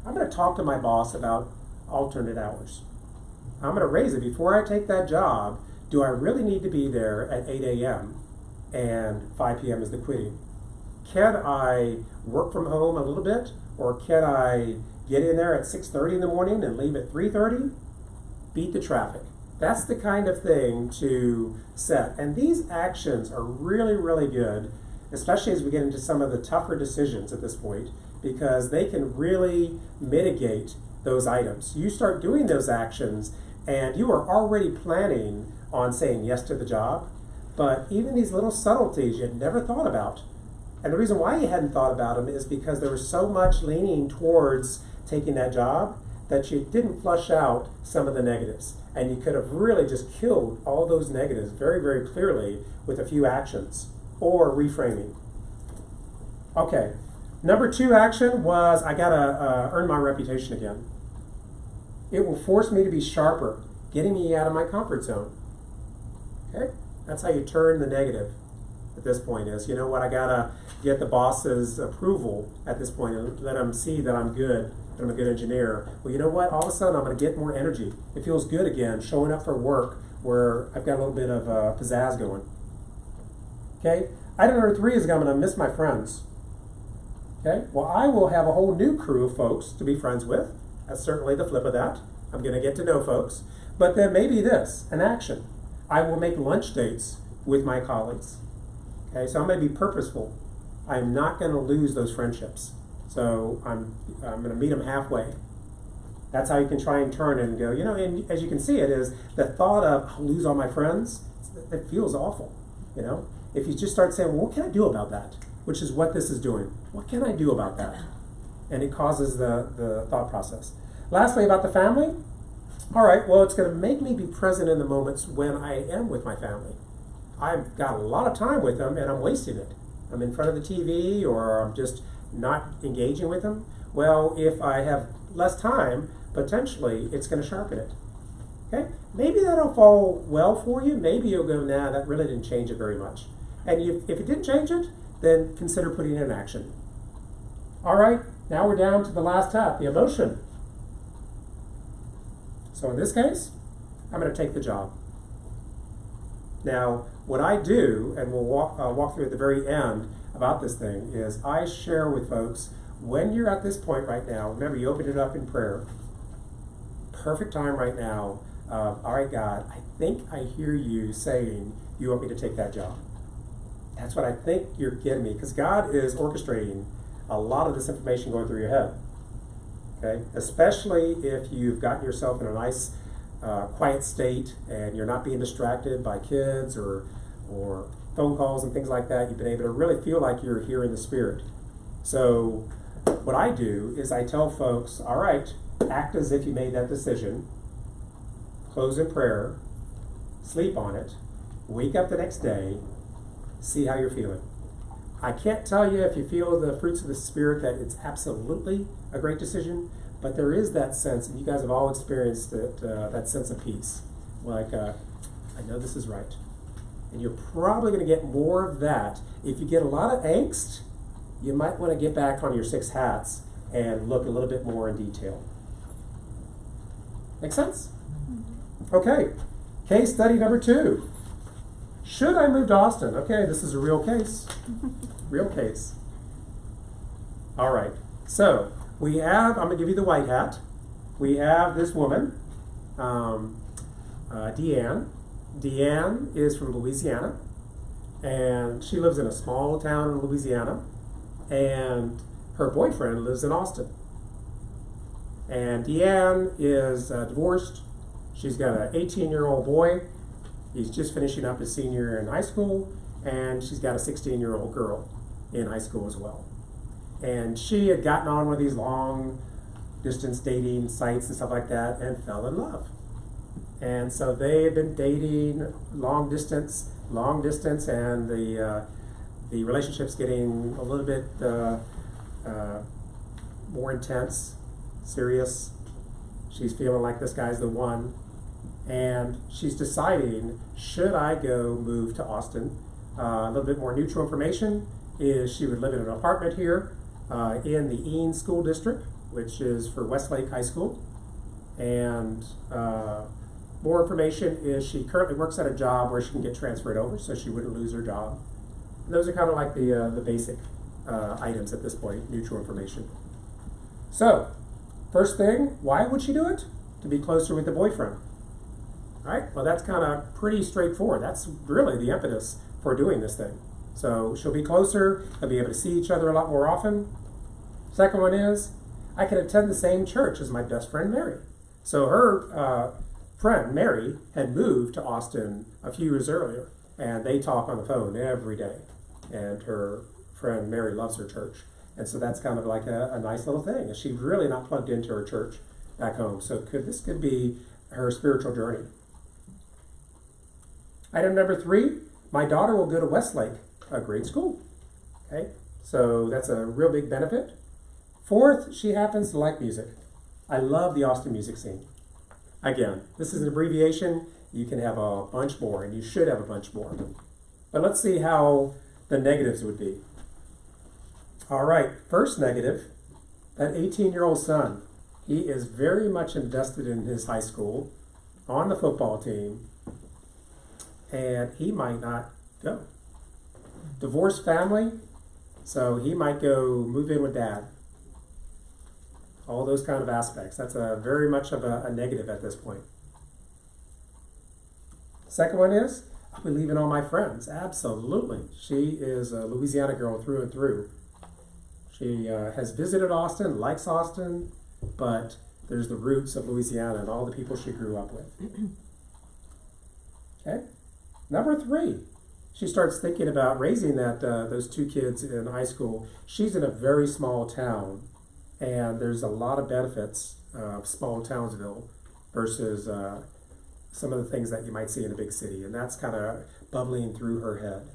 I'm going to talk to my boss about alternate hours. I'm going to raise it before I take that job. Do I really need to be there at 8 a.m. and 5 p.m. is the quitting? Can I work from home a little bit, or can I get in there at 6:30 in the morning and leave at 3:30? Beat the traffic. That's the kind of thing to set. And these actions are really, really good, especially as we get into some of the tougher decisions at this point, because they can really mitigate those items. You start doing those actions and you are already planning on saying yes to the job, but even these little subtleties you had never thought about. And the reason why you hadn't thought about them is because there was so much leaning towards taking that job that you didn't flush out some of the negatives. And you could have really just killed all those negatives very, very clearly with a few actions or reframing. Okay, number 2 action was I gotta earn my reputation again. It will force me to be sharper, getting me out of my comfort zone. Okay, that's how you turn the negative at this point is, you know what, I gotta get the boss's approval at this point and let them see that I'm good, that I'm a good engineer. Well, you know what, all of a sudden I'm gonna get more energy. It feels good again, showing up for work where I've got a little bit of pizzazz going. Okay, item number 3 is I'm gonna miss my friends. Okay, well, I will have a whole new crew of folks to be friends with. That's certainly the flip of that. I'm gonna get to know folks. But then maybe this, an action. I will make lunch dates with my colleagues. Okay, so I'm going to be purposeful. I'm not going to lose those friendships. So I'm going to meet them halfway. That's how you can try and turn it and go, you know, and as you can see it is the thought of I'll lose all my friends, it feels awful, you know. If you just start saying, well, what can I do about that? Which is what this is doing. What can I do about that? And it causes the thought process. Lastly, about the family. All right, well, it's going to make me be present in the moments when I am with my family. I've got a lot of time with them and I'm wasting it. I'm in front of the TV or I'm just not engaging with them. Well, if I have less time, potentially it's going to sharpen it. Okay? Maybe that'll fall well for you. Maybe you'll go, nah, that really didn't change it very much. And if it didn't change it, then consider putting it in action. All right, now we're down to the last step, the emotion. So in this case, I'm going to take the job. Now, what I do, and we'll walk through at the very end about this thing, is I share with folks, when you're at this point right now, remember you opened it up in prayer, perfect time right now, all right, God, I think I hear you saying you want me to take that job. That's what I think you're getting me, because God is orchestrating a lot of this information going through your head. Okay, especially if you've gotten yourself in a nice quiet state and you're not being distracted by kids or phone calls and things like that. You've been able to really feel like you're hearing the Spirit. So what I do is I tell folks, all right, act as if you made that decision, close in prayer, sleep on it, wake up the next day, see how you're feeling. I can't tell you if you feel the fruits of the Spirit that it's absolutely a great decision, but there is that sense, and you guys have all experienced it, that sense of peace. Like, I know this is right. And you're probably going to get more of that. If you get a lot of angst, you might want to get back on your 6 hats and look a little bit more in detail. Make sense? Okay, case study number 2. Should I move to Austin? Okay, this is a real case. Real case. All right, so we have, I'm going to give you the white hat. We have this woman, Deanne. Deanne is from Louisiana, and she lives in a small town in Louisiana, and her boyfriend lives in Austin. And Deanne is divorced. She's got an 18-year-old boy. He's just finishing up his senior year in high school, and she's got a 16-year-old girl in high school as well. And she had gotten on with these long distance dating sites and stuff like that and fell in love. And so they had been dating long distance, and the relationship's getting a little bit more intense, serious. She's feeling like this guy's the one, and she's deciding, should I go move to Austin? A little bit more neutral information is she would live in an apartment here in the Eanes School District, which is for Westlake High School. And more information is she currently works at a job where she can get transferred over, so she wouldn't lose her job. And those are kind of like the basic items at this point, neutral information. So, first thing, why would she do it? To be closer with the boyfriend. All right, well, that's kind of pretty straightforward. That's really the impetus for doing this thing. So she'll be closer, they'll be able to see each other a lot more often. Second one is, I can attend the same church as my best friend Mary. So her friend Mary had moved to Austin a few years earlier, and they talk on the phone every day. And her friend Mary loves her church. And so that's kind of like a nice little thing. She's really not plugged into her church back home. So this could be her spiritual journey. Item number 3, my daughter will go to Westlake, a great school. Okay, so that's a real big benefit. 4th, she happens to like music. I love the Austin music scene. Again, this is an abbreviation. You can have a bunch more, and you should have a bunch more. But let's see how the negatives would be. All right, first negative, that 18-year-old son. He is very much invested in his high school, on the football team, and he might not go. Divorced family, so he might go move in with dad. All those kind of aspects. That's very much of a negative at this point. Second one is, I'll be leaving all my friends. Absolutely. She is a Louisiana girl through and through. She has visited Austin, likes Austin, but there's the roots of Louisiana and all the people she grew up with. Okay. Number 3, she starts thinking about raising those 2 kids in high school. She's in a very small town, and there's a lot of benefits of small Townsville versus some of the things that you might see in a big city, and that's kind of bubbling through her head.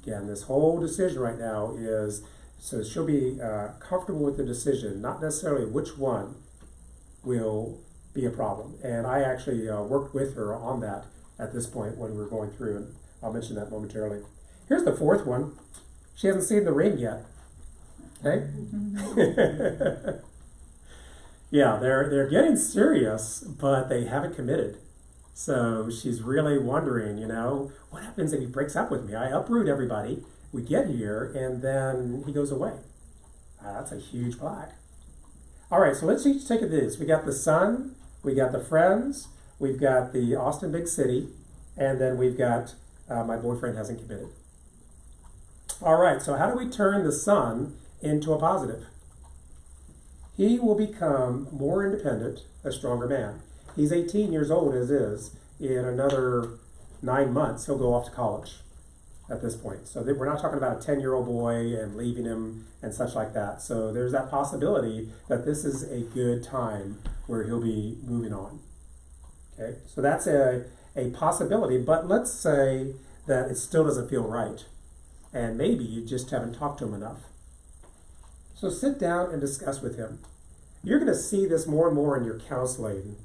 Again, this whole decision right now is, so she'll be comfortable with the decision, not necessarily which one will be a problem. And I actually worked with her on that at this point when we were going through, and I'll mention that momentarily. Here's the 4th one. She hasn't seen the ring yet. Okay? Yeah, they're getting serious, but they haven't committed. So she's really wondering, what happens if he breaks up with me? I uproot everybody, we get here, and then he goes away. That's a huge flag. All right, so let's each take a this. We got the son, we got the friends, we've got the Austin big city, and then we've got my boyfriend hasn't committed. All right, so how do we turn the son into a positive? He will become more independent, a stronger man. He's 18 years old as is. In another 9 months, he'll go off to college at this point. So we're not talking about a 10-year-old boy and leaving him and such like that. So there's that possibility that this is a good time where he'll be moving on. Okay, so that's a possibility, but let's say that it still doesn't feel right. And maybe you just haven't talked to him enough. So sit down and discuss with him. You're going to see this more and more in your counseling,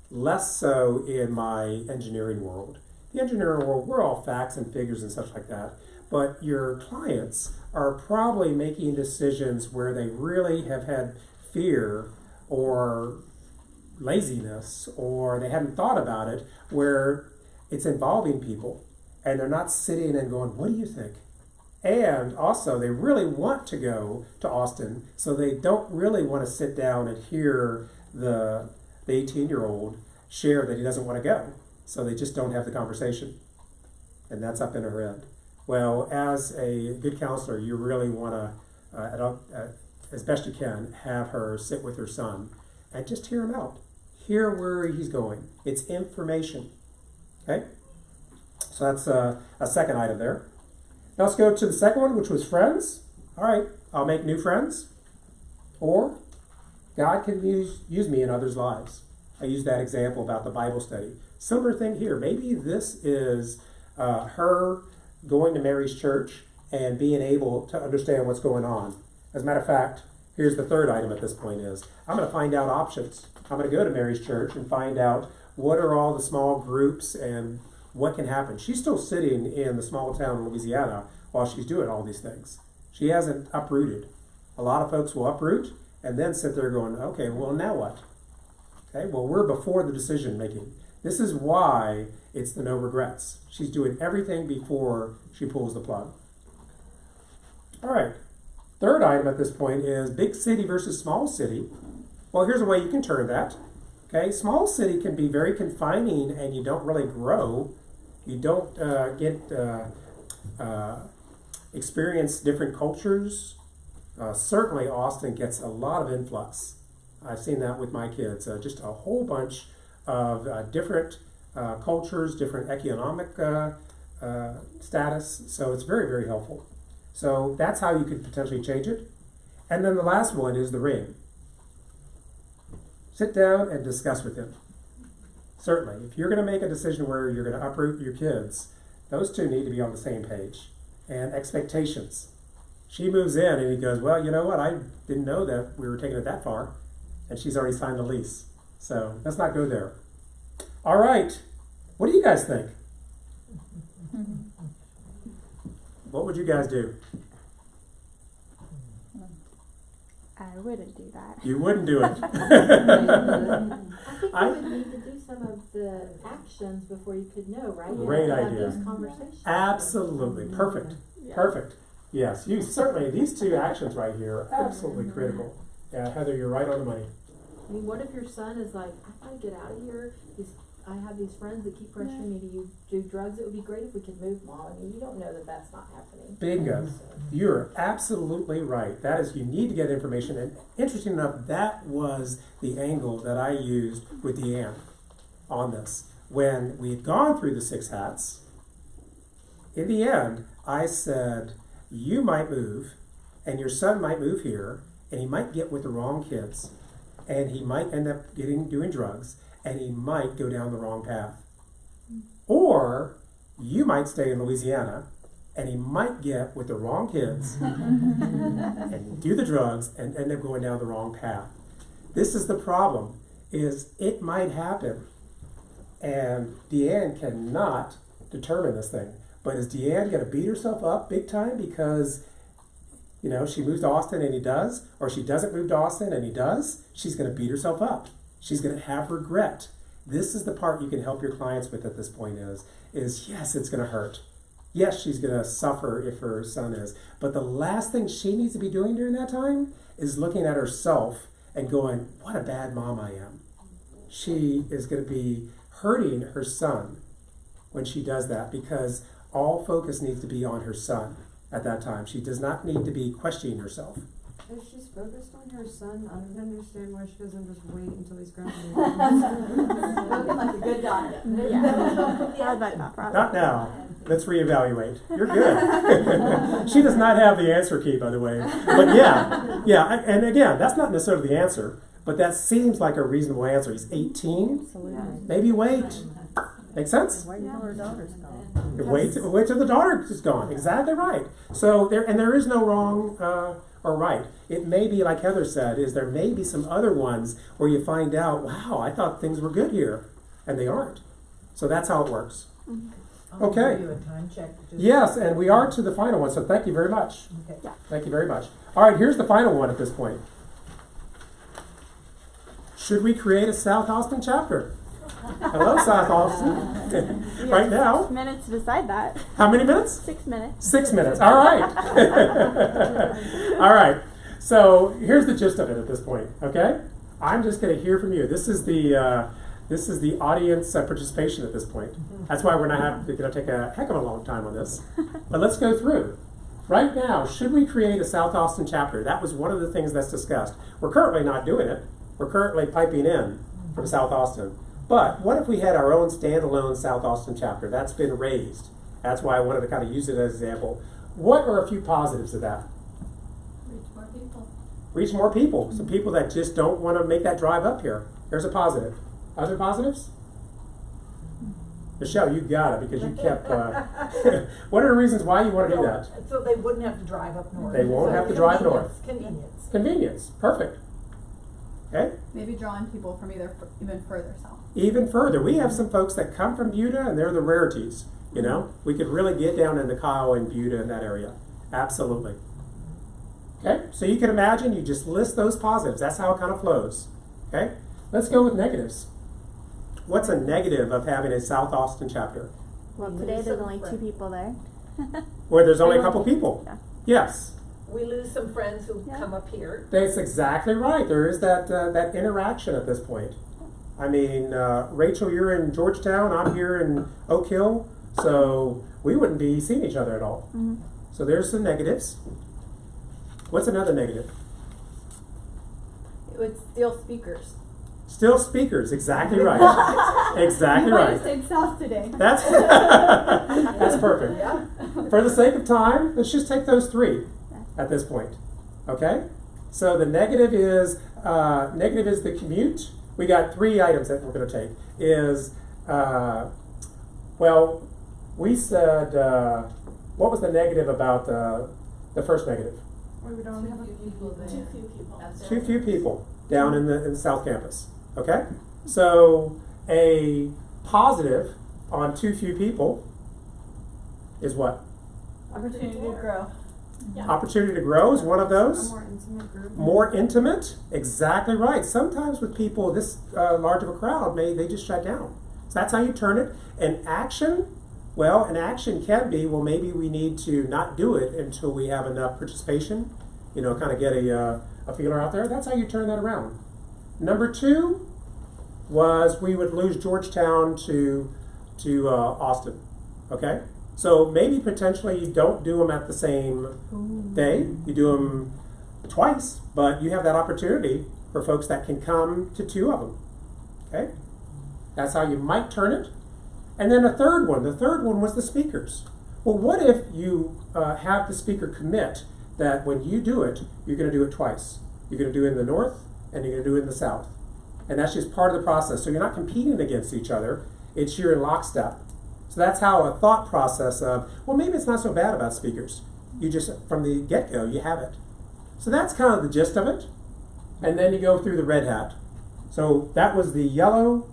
less so in my engineering world. The engineering world, we're all facts and figures and such like that, but your clients are probably making decisions where they really have had fear or laziness, or they hadn't thought about it, where it's involving people, and they're not sitting and going, what do you think? And also, they really want to go to Austin, so they don't really want to sit down and hear the 18-year-old share that he doesn't want to go. So they just don't have the conversation. And that's up in her head. Well, as a good counselor, you really want to, as best you can, have her sit with her son and just hear him out. Hear where he's going. It's information. Okay? So that's a second item there. Now let's go to the second one, which was friends. All right, I'll make new friends. Or God can use me in others' lives. I used that example about the Bible study. Similar thing here. Maybe this is her going to Mary's church and being able to understand what's going on. As a matter of fact, here's the third item at this point is, I'm going to find out options. I'm going to go to Mary's church and find out what are all the small groups and what can happen. She's still sitting in the small town in Louisiana while she's doing all these things. She hasn't uprooted. A lot of folks will uproot and then sit there going, okay, well, now what? Okay, well, we're before the decision making. This is why it's the no regrets. She's doing everything before she pulls the plug. All right. Third item at this point is big city versus small city. Well, here's a way you can turn that. Okay, small city can be very confining and you don't really grow. You don't experience different cultures. Certainly Austin gets a lot of influx. I've seen that with my kids. Just a whole bunch of different cultures, different economic status. So it's very, very helpful. So that's how you could potentially change it. And then the last one is the ring. Sit down and discuss with him. Certainly, if you're going to make a decision where you're going to uproot your kids, those two need to be on the same page. And expectations. She moves in and he goes, well, you know what? I didn't know that we were taking it that far. And she's already signed the lease. So let's not go there. All right. What do you guys think? What would you guys do? I wouldn't do that. You wouldn't do it. I think you would need to do some of the actions before you could know, right? Great Have idea. those conversations. Absolutely. Perfect. Yeah. Perfect. Yes, you certainly, these two actions right here are absolutely critical. Yeah, Heather, you're right on the money. I mean, what if your son is like, I gotta get out of here. I have these friends that keep pressuring me to do drugs. It would be great if we could move, Mom. I mean, you don't know that that's not happening. Bingo. You're absolutely right. That is, you need to get information. And interesting enough, that was the angle that I used with Deanne on this. When we had gone through the 6 hats, in the end, I said, you might move, and your son might move here, and he might get with the wrong kids, and he might end up doing drugs, and he might go down the wrong path. Or you might stay in Louisiana, and he might get with the wrong kids and do the drugs and end up going down the wrong path. This is the problem, is it might happen. And Deanne cannot determine this thing. But is Deanne going to beat herself up big time because, you know, she moves to Austin and he does, or she doesn't move to Austin and he does? She's going to beat herself up. She's going to have regret. This is the part you can help your clients with at this point is yes, it's going to hurt. Yes, she's going to suffer if her son is. But the last thing she needs to be doing during that time is looking at herself and going, what a bad mom I am. She is going to be hurting her son when she does that because all focus needs to be on her son at that time. She does not need to be questioning herself. If she's focused on her son, I don't understand why she doesn't just wait until he's graduated. Spoken like a good doctor. Yeah. Not now. Let's reevaluate. You're good. She does not have the answer key, by the way. But yeah. And again, that's not necessarily the answer, but that seems like a reasonable answer. He's 18. Absolutely. Maybe wait. Make sense? Wait until her daughter's gone. Wait till the daughter is gone. Exactly right. So there is no wrong or right. It may be like Heather said, is there may be some other ones where you find out, wow, I thought things were good here, and they aren't. So that's how it works. Okay. Do a time check. Yes, and we are to the final one. So thank you very much. Okay. Yeah. Thank you very much. All right, here's the final one at this point. Should we create a South Austin chapter? Hello, South Austin. Right now. 6 minutes to decide that. How many minutes? 6 minutes. 6 minutes. All right. All right. So here's the gist of it at this point. Okay. I'm just going to hear from you. This is the This is the audience participation at this point. That's why we're going to take a heck of a long time on this. But let's go through. Right now, should we create a South Austin chapter? That was one of the things that's discussed. We're currently not doing it. We're currently piping in from South Austin. But what if we had our own standalone South Austin chapter? That's been raised. That's why I wanted to kind of use it as an example. What are a few positives of that? Reach more people. Reach more people. Some people that just don't want to make that drive up here. There's a positive. Other positives? Michelle, you got it because you kept. What are the reasons why you want to do that? So they wouldn't have to drive up north. They won't have to drive north. Convenience. Convenience. Perfect. Okay? Maybe drawing people from even further south. Even further, we have some folks that come from Buda and they're the rarities. You know, we could really get down into Kyle and Buda in that area. Absolutely. Okay, so you can imagine you just list those positives. That's how it kind of flows. Okay, let's go with negatives. What's a negative of having a South Austin chapter? Well, today there's only 2 people there. Where there's only a couple people. Yeah. Yes, We lose some friends who Yeah. come up here. that's exactly right. There is that that interaction at this point. I mean, Rachel, you're in Georgetown. I'm here in Oak Hill. So we wouldn't be seeing each other at all. Mm-hmm. So there's some negatives. What's another negative? It would steal speakers. Still speakers, exactly right. Exactly right. said south today. That's that's perfect. Yeah. For the sake of time, let's just take those 3 at this point. Okay? So the negative is the commute. We got 3 items that we're going to take. Is well, we said what was the negative about the first negative? We don't have a people there. Too few people. Too few people down in the South Campus. Okay? So a positive on too few people is what? Opportunity to grow. Yeah. Opportunity to grow is one of a those. more intimate group. More intimate, exactly right. Sometimes with people this large of a crowd, they just shut down. So that's how you turn it. And action, well, an action can be, well, maybe we need to not do it until we have enough participation, you know, kind of get a feeler out there. That's how you turn that around. Number 2 was we would lose Georgetown to Austin, okay? So maybe potentially you don't do them at the same day. You do them twice, but you have that opportunity for folks that can come to 2 of them, okay? That's how you might turn it. And then a third one. The third one was the speakers. Well, what if you have the speaker commit that when you do it, you're going to do it twice. You're going to do it in the north and you're going to do it in the south. And that's just part of the process. So you're not competing against each other. It's you're in lockstep. So that's how a thought process of, well, maybe it's not so bad about speakers. You just, from the get-go, you have it. So that's kind of the gist of it. And then you go through the red hat. So that was the yellow,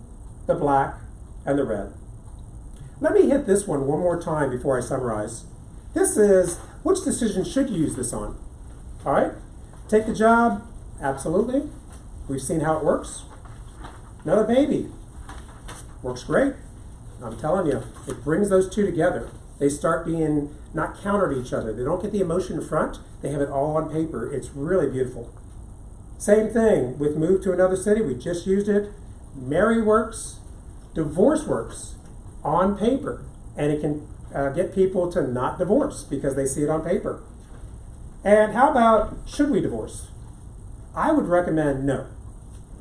the black, and the red. Let me hit this one more time before I summarize. This is, which decision should you use this on? All right? Take the job? Absolutely. We've seen how it works. Another baby. Works great. I'm telling you, it brings those 2 together. They start being not counter to each other. They don't get the emotion in front. They have it all on paper. It's really beautiful. Same thing with move to another city. We just used it. Marry works. Divorce works on paper. And it can get people to not divorce because they see it on paper. And how about should we divorce? I would recommend no.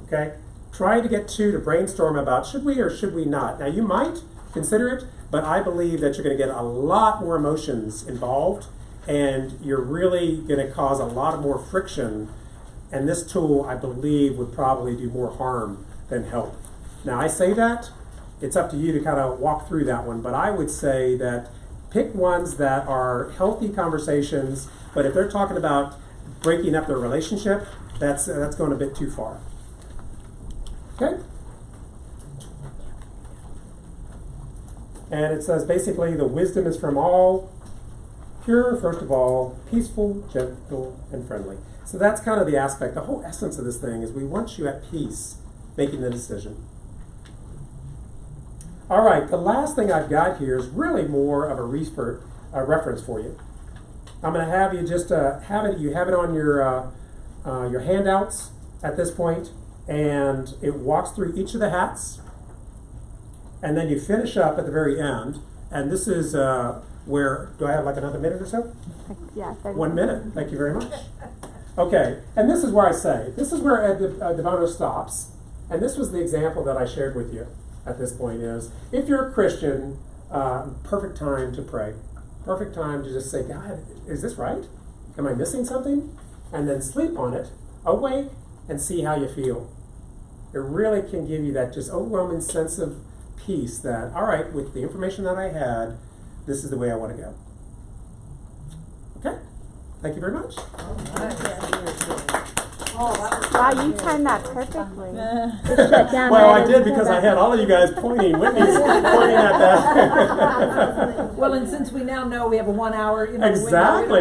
Okay? Try to get 2 to brainstorm about should we or should we not. Now you might consider it, but I believe that you're going to get a lot more emotions involved and you're really going to cause a lot more friction. And this tool, I believe, would probably do more harm than help. Now I say that, it's up to you to kind of walk through that one, but I would say that pick ones that are healthy conversations, but if they're talking about breaking up their relationship, that's going a bit too far. Okay? And it says basically the wisdom is from all, pure, first of all, peaceful, gentle, and friendly. So that's kind of the aspect, the whole essence of this thing is we want you at peace making the decision. All right, the last thing I've got here is really more of a reference for you. I'm going to have you just have it on your handouts at this point, and it walks through each of the hats, and then you finish up at the very end, and this is where, do I have like another minute or so? Yeah, 30 1 minute, thank you very much. Okay, and this is where I say, this is where Ed DeBono stops, and this was the example that I shared with you at this point is, if you're a Christian, perfect time to pray. Perfect time to just say, God, is this right? Am I missing something? And then sleep on it, awake, and see how you feel. It really can give you that just overwhelming sense of peace that, all right, with the information that I had, this is the way I want to go. Okay? Thank you very much. Wow, you timed that perfectly. Well, I did because I had all of you guys pointing, Whitney's pointing at that. Well, and since we now know we have a 1 hour, Exactly.